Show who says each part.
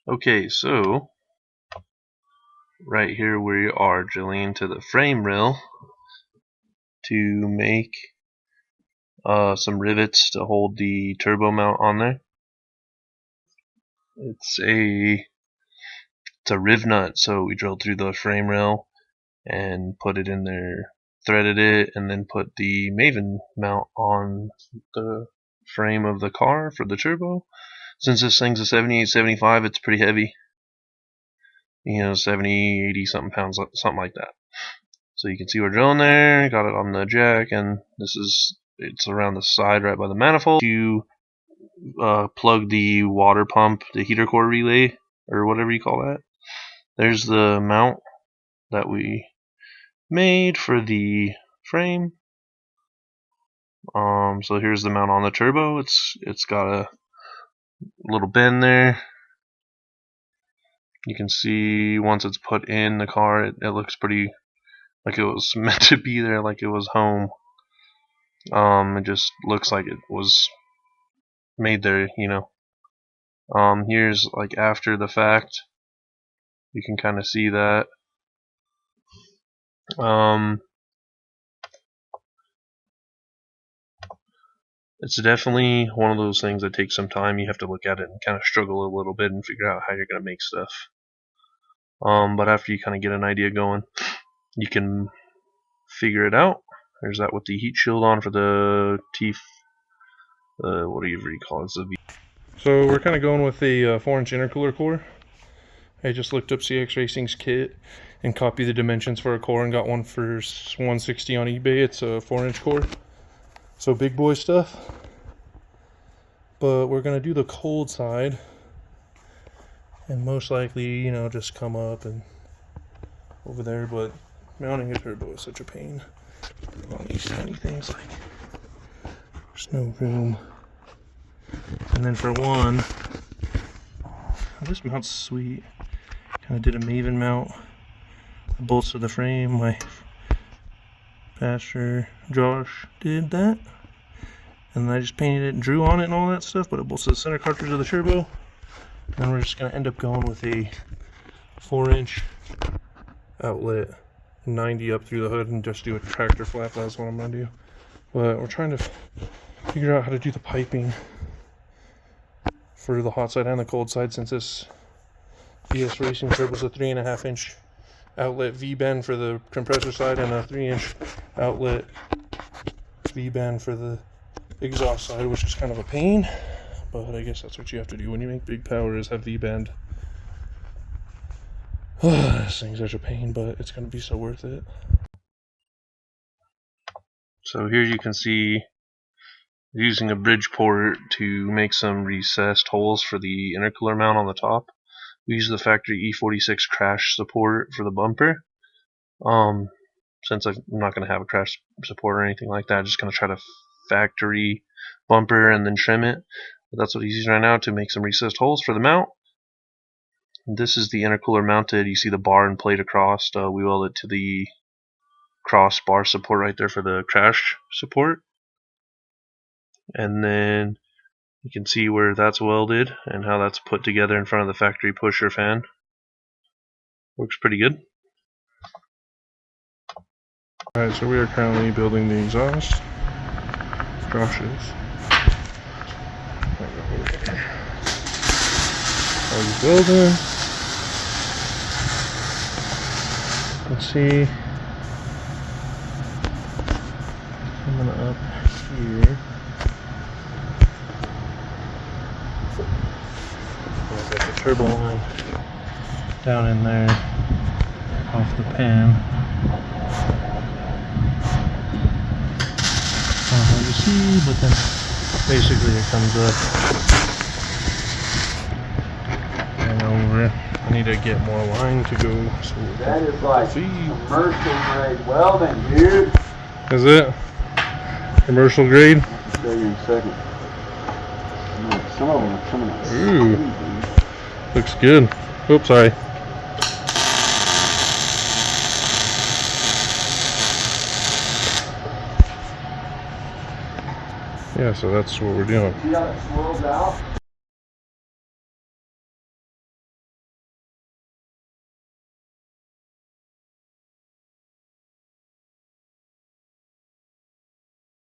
Speaker 1: Okay, so right here we are drilling to the frame rail to make some rivets to hold the turbo mount on there. It's a riv nut, so we drilled through the frame rail and put it in there, threaded it, and then put the Maven mount on the frame of the car for the turbo. Since this thing's a 78-75, it's pretty heavy. 70, 80 something pounds, something like that. So you can see we're drilling there, got it on the jack, and it's around the side right by the manifold. You plug the water pump, the heater core relay, or whatever you call that. There's the mount that we made for the frame. So here's the mount on the turbo. It's got a little bend there. You can see once it's put in the car, it looks pretty like it was meant to be there, like it was home. It just looks like it was made there, Here's like after the fact. You can kind of see that. It's definitely one of those things that takes some time. You have to look at it and kind of struggle a little bit and figure out how you're going to make stuff. But after you kind of get an idea going, you can figure it out. There's that with the heat shield on for the whatever you call it.
Speaker 2: So we're kind of going with the 4-inch intercooler core. I just looked up CX Racing's kit and copied the dimensions for a core and got one for $160 on eBay. It's a 4-inch core. So big boy stuff. But we're going to do the cold side. And most likely, just come up and over there. But mounting a turbo is such a pain on these tiny things. Like, there's no room. And then for one, this mount's sweet. Kind of did a Maven mount. The bolts of the frame, my pastor Josh did that. And I just painted it and drew on it and all that stuff, but it bolts to the center cartridge of the turbo. And we're just going to end up going with a 4-inch outlet, 90 up through the hood, and just do a tractor flap. That's what I'm going to do. But we're trying to figure out how to do the piping for the hot side and the cold side, since this BS Racing turbo is a 3.5-inch outlet V-bend for the compressor side and a 3-inch outlet V-bend for the exhaust side, which is kind of a pain, but I guess that's what you have to do when you make big power, is have V-bend. This thing's such a pain, but it's going to be so worth it.
Speaker 1: So here you can see using a bridge port to make some recessed holes for the intercooler mount on the top. We use the factory E46 crash support for the bumper. Since I'm not going to have a crash support or anything like that, I'm just going to try to factory bumper and then trim it. But that's what he's using right now to make some recessed holes for the mount. This is the intercooler mounted. You see the bar and plate across. We weld it to the crossbar support right there for the crash support. And then you can see where that's welded and how that's put together in front of the factory pusher fan. Works pretty good.
Speaker 2: Alright, so we are currently building the exhaust. Josh is. Already building. Let's see. Coming up here. Got the turbo line down in there off the pan. Hard to see, but then basically it comes up and over. I need to get more line to go. So
Speaker 3: that is like commercial grade welding, dude.
Speaker 2: Is it? Commercial grade?
Speaker 3: I'll show you in a second. Some of them are coming out.
Speaker 2: Ooh. Looks good. Oops, sorry. Yeah, so that's what we're doing.
Speaker 3: See how it swirls out?